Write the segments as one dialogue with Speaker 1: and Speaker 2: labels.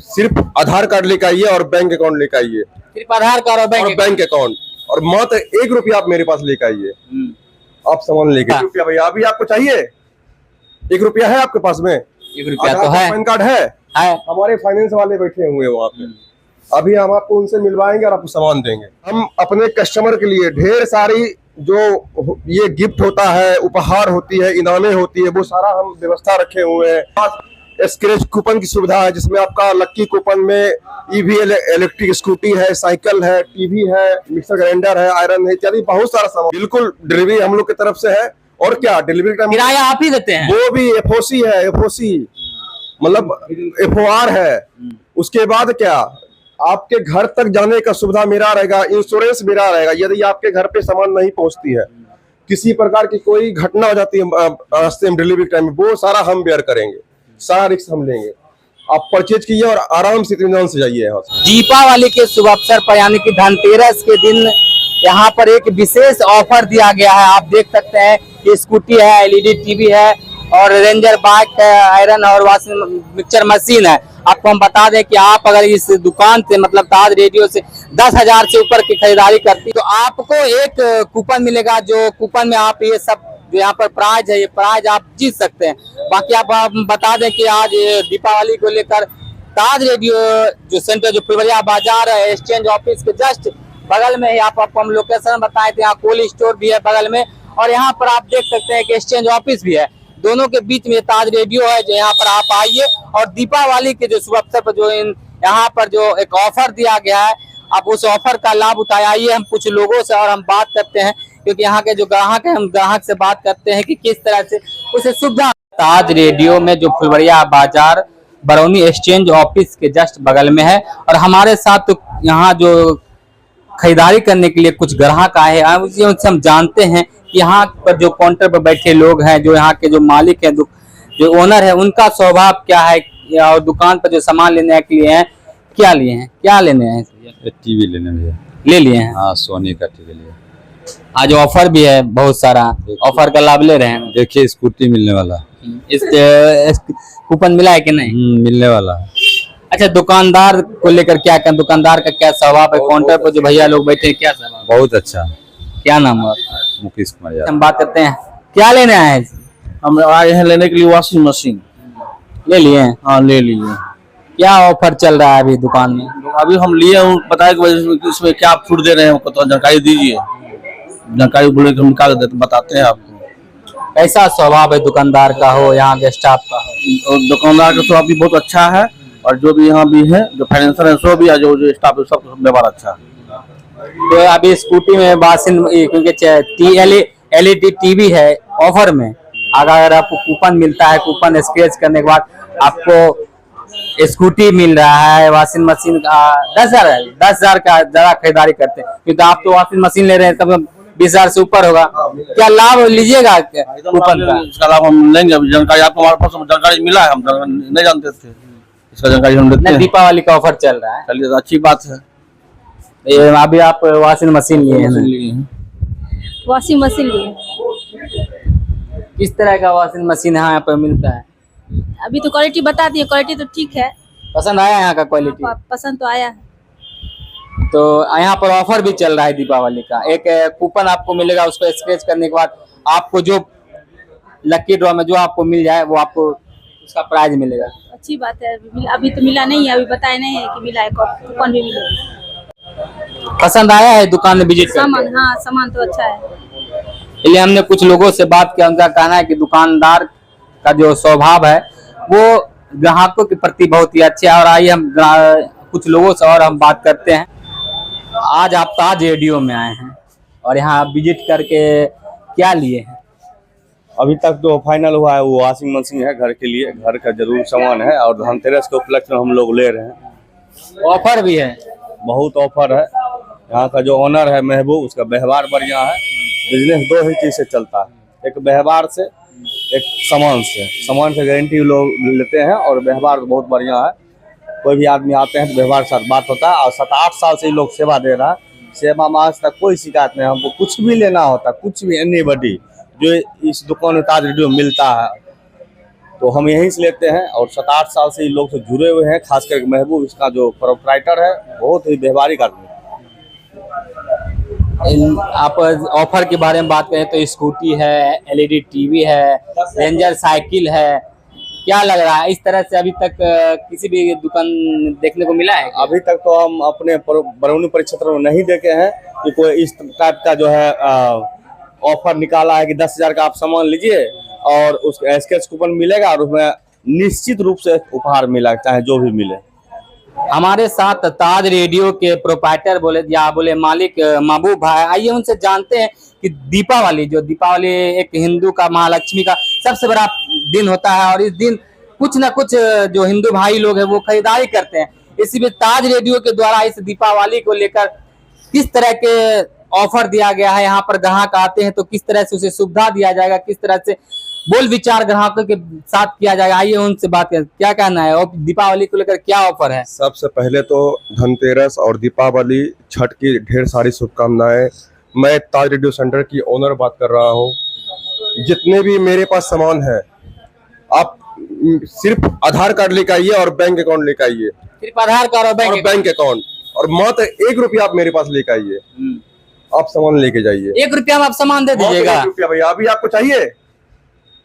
Speaker 1: सिर्फ आधार कार्ड लेकर आइए और बैंक अकाउंट लेकर आइए।
Speaker 2: सिर्फ आधार कार्ड और
Speaker 1: बैंक अकाउंट और मात्र 1 रुपया आप मेरे पास लेकर आइए। आप सामान लेके 1 रुपया भैया अभी आपको चाहिए? 1 रुपया है आपके पास में?
Speaker 2: 1 रुपया तो है।
Speaker 1: पैन कार्ड है? हमारे फाइनेंस वाले बैठे हुए हैं वहाँ पे, अभी हम आपको उनसे मिलवाएंगे और आपको सामान देंगे। हम अपने कस्टमर के लिए ढेर सारी जो ये गिफ्ट होता है, उपहार होती है, इनामें होती है, वो सारा हम व्यवस्था रखे हुए हैं। स्क्रैच कूपन की सुविधा है जिसमें आपका लक्की कूपन में ईवी इलेक्ट्रिक स्कूटी है, साइकिल है, टीवी है, मिक्सर ग्राइंडर है, आयरन है, इत्यादि बहुत सारा सामान। बिल्कुल डिलीवरी हम लोग की तरफ से है। और क्या डिलीवरी टाइम
Speaker 2: किराया आप ही देते हैं?
Speaker 1: वो भी एफओसी है, एफओसी मतलब एफओआर है। उसके बाद क्या आपके घर तक जाने का सुविधा मेरा रहेगा, इंश्योरेंस मेरा रहेगा। यदि आपके घर पे सामान नहीं पहुंचती है, किसी प्रकार की कोई घटना हो जाती है रास्ते में डिलीवरी टाइम में, वो सारा हम बेयर करेंगे, सारा रिस्क हम लेंगे। आप परचेज कीजिए और आराम से इत्मीनान से जाइए यहाँ से।
Speaker 2: दीपावली के शुभ अवसर पर यानी कि धनतेरस के दिन यहाँ पर एक विशेष ऑफर दिया गया है। आप देख सकते हैं ये स्कूटी है, एलईडी टीवी है और रेंजर बाइक है, आयरन और वॉशिंग मिक्सचर मशीन है। आपको हम बता दें कि आप अगर इस दुकान से मतलब ताज रेडियो से 10,000 से ऊपर की खरीदारी करती तो आपको एक कूपन मिलेगा, जो कूपन में आप ये सब जो यहाँ पर प्राइज है, ये प्राइज आप जीत सकते हैं। बाकी आप बता दें कि आज दीपावली को लेकर ताज रेडियो जो सेंटर जो फुलवरिया बाजार है, एक्सचेंज ऑफिस के जस्ट बगल में ही आपको हम लोकेशन बताए थे। यहाँ कोल्ड स्टोर भी है बगल में और यहाँ पर आप देख सकते हैं कि एक्सचेंज ऑफिस भी है। दोनों के बीच में ताज रेडियो है, जो यहाँ पर आप आइए और दीपावली के जो शुभ अवसर पर जो यहाँ पर जो एक ऑफर दिया गया है, आप उस ऑफर का लाभ उठाए। आइए हम कुछ लोगों से और हम बात करते हैं, क्योंकि यहाँ के जो ग्राहक है, हम ग्राहक से बात करते हैं कि किस तरह से उसे सुविधा। ताज रेडियो में जो फुलवरिया बाजार बरौनी एक्सचेंज ऑफिस के जस्ट बगल में है और हमारे साथ तो यहाँ जो खरीदारी करने के लिए कुछ ग्राहक आए हैं, उनसे हम जानते हैं कि यहाँ पर जो काउंटर पर बैठे लोग हैं, जो यहाँ के जो मालिक हैं, जो ओनर है, उनका स्वभाव क्या है और दुकान पर जो सामान लेने के लिए हैं, क्या लिए हैं, क्या लेने हैं?
Speaker 3: टीवी लेने भैया।
Speaker 2: ले लिए हैं?
Speaker 3: हाँ, सोनी का टीवी लिया।
Speaker 2: आज ऑफर भी है, बहुत सारा ऑफर का लाभ ले रहे हैं।
Speaker 3: देखिए स्कूटी मिलने वाला।
Speaker 2: इस कूपन मिला है कि नहीं?
Speaker 3: मिलने वाला।
Speaker 2: अच्छा, दुकानदार को लेकर क्या कर, दुकानदार का क्या स्वभाव है? काउंटर पर जो भैया लोग बैठे हैं, क्या स्वभाव?
Speaker 3: बहुत अच्छा।
Speaker 2: क्या नाम है?
Speaker 3: मुकेश कुमार यादव।
Speaker 2: हम बात करते हैं, क्या लेने आए हैं?
Speaker 4: हम आए हैं लेने के लिए वॉशिंग मशीन।
Speaker 2: ले लिए?
Speaker 4: हाँ, ले लिए।
Speaker 2: क्या ऑफर चल रहा है अभी दुकान में?
Speaker 4: अभी हम लिए हूँ, बताए कि इसमें क्या छूट दे रहे हैं, हमको तो जानकारी दीजिए। जानकारी बोले कि हम निकाल देते, बताते हैं आपको।
Speaker 2: कैसा स्वभाव है दुकानदार का हो, यहाँ के स्टाफ का हो?
Speaker 4: और दुकानदार का स्वभाव भी बहुत अच्छा है और जो भी यहाँ भी है, जो फाइनेंसर है, सो भी है, जो स्टाफ है, सब व्यवहार अच्छा है।
Speaker 2: तो अभी स्कूटी में वाशिंग, क्योंकि एलईडी टीवी है ऑफर में, अगर आपको कूपन मिलता है, कूपन स्क्रैच करने के बाद आपको स्कूटी मिल रहा है। वॉशिंग मशीन का 10,000 का ज्यादा खरीदारी करते हैं, क्योंकि आप तो वॉशिंग मशीन ले रहे हैं, तब 20,000 से ऊपर होगा। क्या लाभ लीजिएगा कूपन का?
Speaker 4: इसका लाभ हम लेंगे। जानकारी आपको हमारे पास जानकारी मिला है, हम नहीं जानते थे, इसका जानकारी हम लेते हैं।
Speaker 2: दीपावली का ऑफर चल रहा है,
Speaker 4: चलिए अच्छी बात है।
Speaker 2: ये अभी आप वॉशिंग मशीन लिए हैं?
Speaker 5: वॉशिंग मशीन लिए।
Speaker 2: किस तरह का वॉशिंग मशीन यहाँ पर मिलता है?
Speaker 5: अभी तो क्वालिटी बता दिए, क्वालिटी तो ठीक है।
Speaker 2: पसंद आया यहाँ का क्वालिटी?
Speaker 5: पसंद तो आया है।
Speaker 2: तो यहाँ पर ऑफर भी चल रहा है दीपावली का। एक कूपन आपको मिलेगा, उसको स्क्रैच करने के बाद आपको जो लकी ड्रॉ में जो आपको मिल जाए, वो आपको उसका प्राइज मिलेगा।
Speaker 5: अच्छी बात है। अभी तो मिला नहीं है, अभी बताए नहीं है कि मिला है, कूपन भी मिलेगा।
Speaker 2: पसंद आया है दुकान में विजिट करके?
Speaker 5: सामान, हाँ सामान तो अच्छा है।
Speaker 2: इसलिए हमने कुछ लोगों से बात किया, उनका कहना है कि दुकानदार का जो स्वभाव है वो ग्राहकों के प्रति बहुत ही अच्छा है। और आइए हम कुछ लोगों से और हम बात करते हैं। आज आप ताज रेडियो में आए हैं और यहाँ आप विजिट करके क्या लिए हैं?
Speaker 6: अभी तक तो फाइनल हुआ है, वो वॉशिंग मशीन है घर के लिए, घर का जरूर सामान है और धनतेरस के उपलक्ष्य में हम लोग ले रहे हैं।
Speaker 2: ऑफर भी है,
Speaker 6: बहुत ऑफर है। यहाँ का जो ओनर है महबूब, उसका व्यवहार बढ़िया है। बिजनेस दो ही चीज से चलता है, एक व्यवहार से, एक सामान से। सामान से गारंटी लोग लेते हैं और व्यवहार बहुत बढ़िया है। कोई भी आदमी आते हैं तो व्यवहार के साथ बात होता है और 7-8 साल से लोग सेवा दे रहा है। सेवा में आज तक कोई शिकायत नहीं। हमको कुछ भी लेना होता, कुछ भी, एनीबॉडी जो इस दुकान में ताज रेडियो मिलता है, तो हम यहीं से लेते हैं और 7-8 साल से इन लोग से जुड़े हुए हैं। खासकर महबूब इसका जो प्रोप्राइटर है बहुत ही व्यवहारिक आदमी है।
Speaker 2: आप ऑफर के बारे में बात करें तो स्कूटी है, एलईडी टीवी है, रेंजर साइकिल है, क्या लग रहा है इस तरह से अभी तक किसी भी दुकान देखने को मिला है क्या?
Speaker 6: अभी तक तो हम अपने बरौनी परिक्षेत्र में नहीं देखे हैं कि कोई इस टाइप का जो है ऑफर निकाला है कि 10,000 का आप सामान लीजिए और उस स्केच कूपन मिलेगा और उसमें निश्चित रूप से उपहार मिला, चाहे जो भी मिले।
Speaker 2: हमारे साथ ताज रेडियो के प्रोप्राइटर बोले मालिक महबूब भाई, आइए उनसे जानते हैं कि दीपावली एक हिंदू का, महालक्ष्मी का सबसे बड़ा दिन होता है और इस दिन कुछ ना कुछ जो हिंदू भाई लोग हैं वो खरीदारी करते हैं। इसी में ताज रेडियो के द्वारा इस दीपावली को लेकर किस तरह के ऑफर दिया गया है, यहाँ पर ग्राहक आते हैं तो किस तरह से उसे सुविधा दिया जाएगा, किस तरह से बोल विचार ग्राहकों के साथ किया जाएगा, आइए उनसे बात करें। क्या कहना है और दीपावली को लेकर क्या ऑफर है?
Speaker 1: सबसे पहले तो धनतेरस और दीपावली, छठ की ढेर सारी शुभकामनाएं। मैं ताज रेडियो सेंटर की ओनर बात कर रहा हूं। जितने भी मेरे पास सामान है, आप सिर्फ आधार कार्ड लेकर आइए और बैंक अकाउंट लेकर आइए।
Speaker 2: सिर्फ आधार कार्ड और
Speaker 1: बैंक अकाउंट और मात्र 1 रुपया आप मेरे पास लेकर आइए, आप सामान लेके जाइए।
Speaker 2: 1 रुपया में आप सामान दे दीजिएगा?
Speaker 1: 1 रुपया भैया, अभी आपको चाहिए?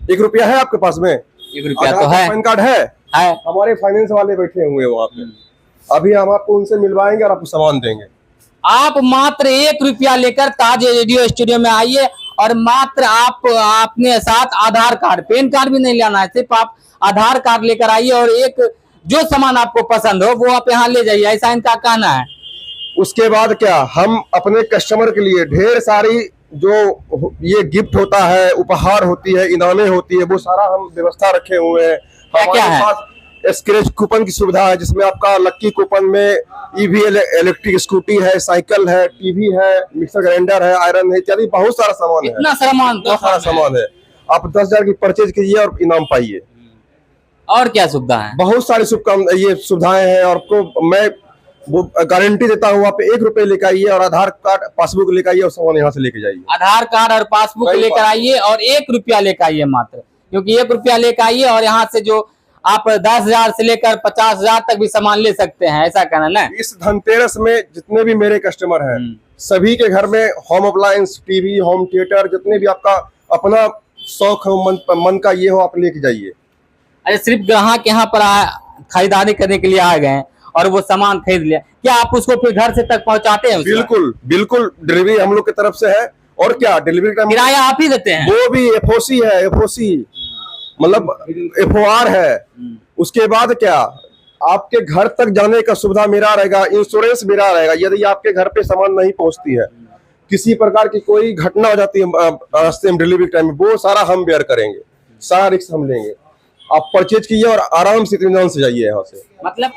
Speaker 1: 1 रुपया है आपके पास में?
Speaker 2: 1 रुपया तो है।
Speaker 1: पैन कार्ड है? हमारे फाइनेंस वाले बैठे हुए हैं वहाँ पे, अभी हम आपको उनसे मिलवाएंगे और आपको सामान देंगे।
Speaker 2: आप मात्र 1 रुपया लेकर ताज रेडियो स्टूडियो में आइए और मात्र आप अपने साथ आधार कार्ड, पैन कार्ड भी नहीं लाना है, सिर्फ आप आधार कार्ड लेकर आइए और एक जो सामान आपको पसंद हो वो आप यहाँ ले जाइए, ऐसा इनका कहना है।
Speaker 1: उसके बाद क्या, हम अपने कस्टमर के लिए ढेर सारी जो ये गिफ्ट होता है, उपहार होती है, इनामें होती है, वो सारा हम व्यवस्था रखे हुए हैं।
Speaker 2: क्या है?
Speaker 1: पास स्क्रैच कूपन की सुविधा है, जिसमें आपका लक्की कूपन में ईवी इलेक्ट्रिक स्कूटी है, साइकिल है, टीवी है, मिक्सर ग्राइंडर है, आयरन है, इत्यादि बहुत सारा सामान है।
Speaker 2: इतना सारा
Speaker 1: सामान है। आप 10,000 की परचेज कीजिए और इनाम पाइए।
Speaker 2: और क्या सुविधा है?
Speaker 1: बहुत सारी ये सुविधाएं हैं और आपको मैं वो गारंटी देता हूँ। आप 1 रुपये लेकर आइए और आधार कार्ड, पासबुक लेकर आइए और सामान यहाँ से लेके जाइए।
Speaker 2: आधार कार्ड और पासबुक लेकर आइए और 1 रुपया लेकर आइए मात्र, क्योंकि 1 रुपया लेकर आइए और यहाँ से जो आप 10,000 से लेकर 50,000 तक भी सामान ले सकते हैं, ऐसा कहना ना।
Speaker 1: इस धनतेरस में जितने भी मेरे कस्टमर हैं, सभी के घर में home appliance, TV, home theatre, जितने भी आपका अपना शौक हो, मन का ये हो, आप लेके जाइए।
Speaker 2: अरे सिर्फ ग्राहक यहाँ पर खरीदारी करने के लिए आ गए और वो सामान खरीद लिया, क्या आप उसको फिर घर से तक पहुँचाते हैं?
Speaker 1: बिल्कुल बिल्कुल, डिलीवरी हम लोग की तरफ से है। और क्या, डिलीवरी का
Speaker 2: किराया आप ही देते हैं?
Speaker 1: वो भी एफओसी है, एफओसी मतलब एफओआर है। उसके बाद क्या, आपके घर तक जाने का सुविधा मेरा रहेगा, इंश्योरेंस मेरा रहेगा। यदि आपके घर पे सामान नहीं पहुंचती है, किसी प्रकार की कोई घटना हो जाती है रास्ते में डिलीवरी टाइम में, वो सारा हम बेयर करेंगे, सारा रिस्क हम लेंगे। आप परचेज कीजिए और आराम से इत्मीनान से जाइए यहाँ से।
Speaker 2: मतलब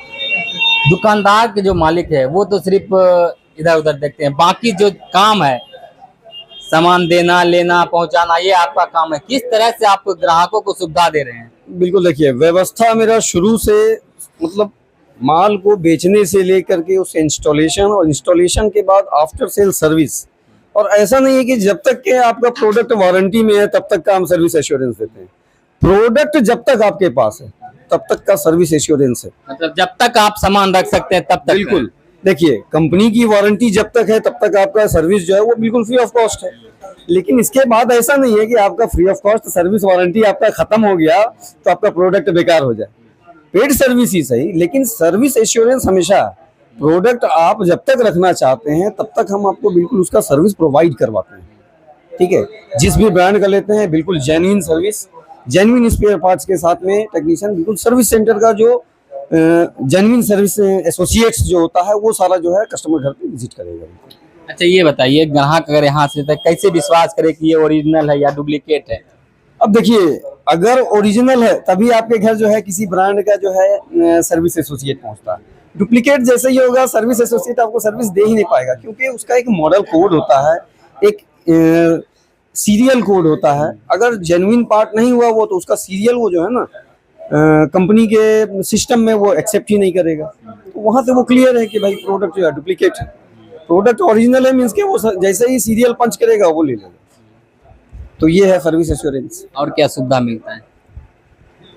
Speaker 2: दुकानदार के जो मालिक है वो तो सिर्फ इधर उधर देखते हैं, बाकी जो काम है सामान देना, लेना, पहुंचाना, ये आपका काम है। किस तरह से आप ग्राहकों को सुविधा दे रहे हैं?
Speaker 7: बिल्कुल, देखिए व्यवस्था मेरा शुरू से मतलब माल को बेचने से लेकर के उस इंस्टॉलेशन और इंस्टॉलेशन के बाद आफ्टर सेल सर्विस। और ऐसा नहीं है कि जब तक के आपका प्रोडक्ट वारंटी में है तब तक का हम सर्विस एश्योरेंस देते हैं। प्रोडक्ट जब तक आपके पास है तब तक का सर्विस एश्योरेंस है।
Speaker 2: मतलब जब तक आप सामान रख सकते हैं तब तक?
Speaker 7: बिल्कुल, देखिए कंपनी की वारंटी जब तक है तब तक आपका सर्विस जो है वो बिल्कुल फ्री ऑफ कॉस्ट है। लेकिन इसके बाद ऐसा नहीं है कि आपका free of cost service warranty आपका खत्म हो गया तो आपका प्रोडक्ट बेकार हो जाए। पेड सर्विस ही सही, लेकिन सर्विस एश्योरेंस हमेशा, प्रोडक्ट आप जब तक रखना चाहते हैं तब तक हम आपको बिल्कुल उसका सर्विस प्रोवाइड करवाते हैं। ठीक है, जिस भी ब्रांड का लेते हैं बिल्कुल genuine service, genuine spare parts के साथ में टेक्नीशियन, बिल्कुल सर्विस सेंटर का जो जेन्युइन सर्विस एसोसिएट्स जो होता है वो सारा जो है कस्टमर घर पे विजिट करेगा।
Speaker 2: अच्छा ये बताइए, ग्राहक अगर यहाँ से कैसे विश्वास करे कि ये ओरिजिनल है या डुप्लीकेट है?
Speaker 7: अब देखिए, अगर ओरिजिनल है तभी आपके घर जो है किसी ब्रांड का जो है सर्विस एसोसिएट पहुंचता है। डुप्लीकेट जैसे ही होगा, सर्विस एसोसिएट आपको सर्विस दे ही नहीं पाएगा, क्योंकि उसका एक मॉडल कोड होता है, एक सीरियल कोड होता है। अगर जेन्युइन पार्ट नहीं हुआ वो, तो उसका सीरियल वो जो है ना कंपनी के सिस्टम में वो एक्सेप्ट ही नहीं करेगा। तो वहाँ से वो क्लियर है कि भाई प्रोडक्ट जो है डुप्लीकेट है। प्रोडक्ट ओरिजिनल है मीन्स के वो जैसे ही सीरियल पंच करेगा वो ले लेगा। तो ये है सर्विस एश्योरेंस।
Speaker 2: और क्या सुविधा मिलता है?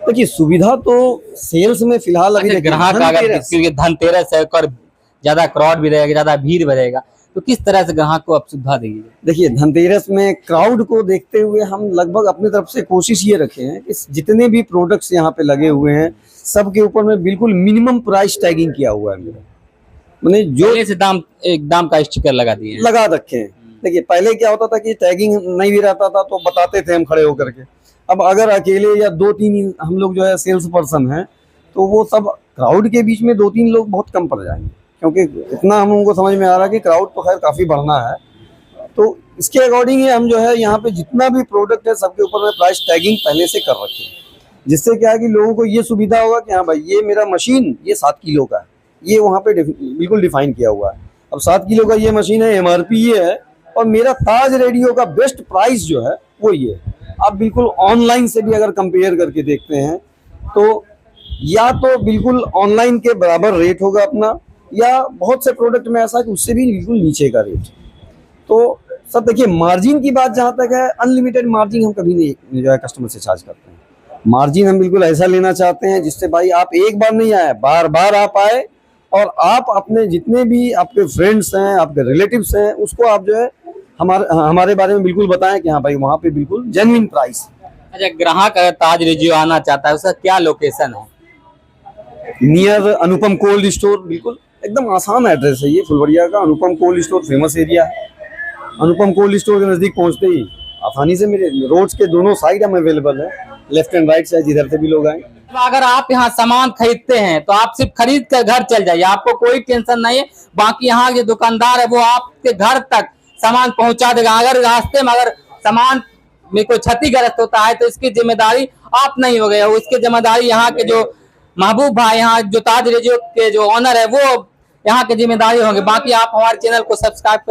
Speaker 7: देखिए सुविधा तो सेल्स में फिलहाल अभी देखिए,
Speaker 2: ग्राहक अगर
Speaker 7: धनतेरस-
Speaker 2: क्योंकि धनतेरस है और ज्यादा क्राउड भी रहेगा, ज्यादा भीड़ बढ़ेगा, तो किस तरह से ग्राहक को आप सुविधा देंगे?
Speaker 7: देखिए धनतेरस में क्राउड को देखते हुए हम लगभग अपनी तरफ से कोशिश ये रखे हैं कि जितने भी प्रोडक्ट्स यहाँ पे लगे हुए हैं सबके ऊपर में बिल्कुल मिनिमम प्राइस टैगिंग किया हुआ है मेरा, मैंने जो
Speaker 2: पहले से एक दाम का स्टिकर लगा दिए हैं।
Speaker 7: लगा रखे हैं। देखिए पहले क्या होता था कि टैगिंग नहीं भी रहता था तो बताते थे हम खड़े होकर के, अब अगर अकेले या 2-3 हम लोग जो है सेल्स पर्सन हैं तो वो सब क्राउड के बीच में 2-3 लोग बहुत कम पड़ जाएंगे, क्योंकि इतना हम लोगों को समझ में आ रहा है कि क्राउड तो खैर काफ़ी बढ़ना है। तो इसके अकॉर्डिंग हम जो है यहाँ पे जितना भी प्रोडक्ट है सबके ऊपर में प्राइस टैगिंग पहले से कर रखे हैं, जिससे क्या है कि लोगों को ये सुविधा होगा कि हाँ भाई ये मेरा मशीन ये 7 किलो का है, ये वहाँ पे बिल्कुल डिफाइन किया हुआ है। अब 7 किलो का ये मशीन है, MRP ये है, और मेरा ताज रेडियो का बेस्ट प्राइस जो है वो ये है। आप बिल्कुल ऑनलाइन से भी अगर कंपेयर करके देखते हैं तो या तो बिल्कुल ऑनलाइन के बराबर रेट होगा अपना, या बहुत से प्रोडक्ट में ऐसा है कि उससे भी बिल्कुल नीचे का रेट। तो सब देखिए मार्जिन की बात जहाँ तक है, अनलिमिटेड मार्जिन हम कभी नहीं जो है कस्टमर से चार्ज करते हैं। मार्जिन हम बिल्कुल ऐसा लेना चाहते हैं जिससे भाई आप एक बार नहीं आए, बार बार आप आए और आप अपने जितने भी आपके फ्रेंड्स हैं, आपके रिलेटिव्स हैं, उसको आप जो है हमारे बारे में बिल्कुल बताएं कि हाँ भाई वहाँ पे बिल्कुल जेन्युइन प्राइस।
Speaker 2: अच्छा, ग्राहक अगर ताज रेडियो आना चाहता है उसका क्या लोकेशन है?
Speaker 7: नियर अनुपम कोल्ड स्टोर, बिल्कुल एकदम आसान एड्रेस है ये फुलवरिया का। अनुपम कोल्ड स्टोर फेमस एरिया है। अनुपम कोल्ड स्टोर के नज़दीक पहुंचते ही आसानी से मेरे रोड्स के दोनों साइड हम अवेलेबल है, लेफ्ट एंड राइट साइड, जिधर से भी लोग आए।
Speaker 2: अगर आप यहाँ सामान खरीदते हैं तो आप सिर्फ खरीद कर घर चल जाइए, आपको कोई टेंशन नहीं है। बाकी यहाँ के दुकानदार है वो आपके घर तक सामान पहुंचा देगा। अगर रास्ते में अगर सामान में कोई क्षतिग्रस्त होता है तो इसकी जिम्मेदारी आप नहीं हो गए, उसकी जिम्मेदारी यहाँ के जो महबूब भाई, यहाँ जो ताज रेडियो के जो ऑनर है वो यहाँ की जिम्मेदारी होंगे। बाकी आप हमारे चैनल को सब्सक्राइब करें।